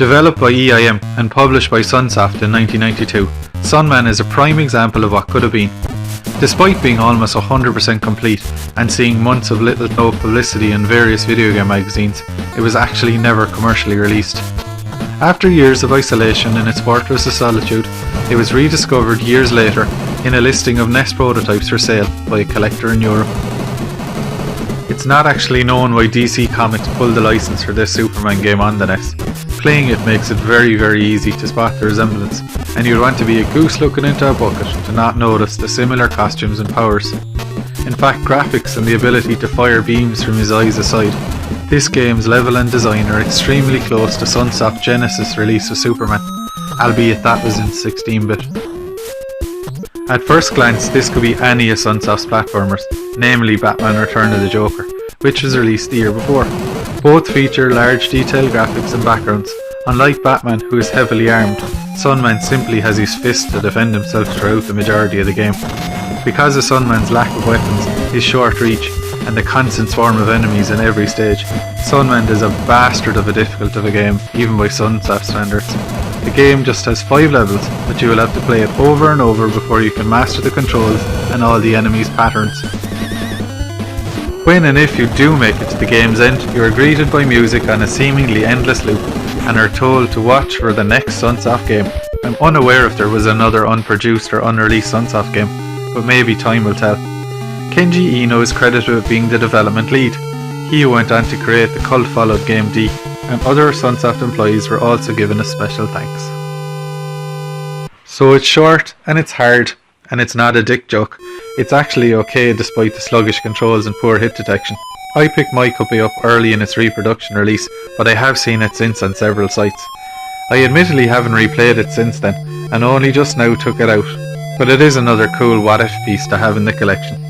Developed by EIM and published by Sunsoft in 1992, SunMan is a prime example of what could have been. Despite being almost 100% complete and seeing months of little to no publicity in various video game magazines, it was actually never commercially released. After years of isolation in its fortress of solitude, it was rediscovered years later in a listing of NES prototypes for sale by a collector in Europe. It's not actually known why DC Comics pulled the license for this Superman game on the NES. Playing it makes it very easy to spot the resemblance, and you'd want to be a goose looking into a bucket to not notice the similar costumes and powers. In fact, graphics and the ability to fire beams from his eyes aside, this game's level and design are extremely close to Sunsoft Genesis release of Superman, albeit that was in 16-bit. At first glance, this could be any of Sunsoft's platformers, namely Batman Return of the Joker, which was released the year before. Both feature large detailed graphics and backgrounds. Unlike Batman, who is heavily armed, SunMan simply has his fist to defend himself throughout the majority of the game. Because of SunMan's lack of weapons, his short reach, and the constant swarm of enemies in every stage, SunMan is a bastard of a difficult of a game, even by Sunsoft standards. The game just has 5 levels, but you will have to play it over and over before you can master the controls and all the enemies' patterns. When and if you do make it to the game's end, you are greeted by music on a seemingly endless loop and are told to watch for the next Sunsoft game. I'm unaware if there was another unproduced or unreleased Sunsoft game, but maybe time will tell. Kenji Eno is credited with being the development lead. He went on to create the cult-followed game D, and other Sunsoft employees were also given a special thanks. So it's short, and it's hard, and it's not a dick joke. It's actually okay despite the sluggish controls and poor hit detection. I picked my copy up early in its reproduction release, but I have seen it since on several sites. I admittedly haven't replayed it since then, and only just now took it out, but it is another cool what if piece to have in the collection.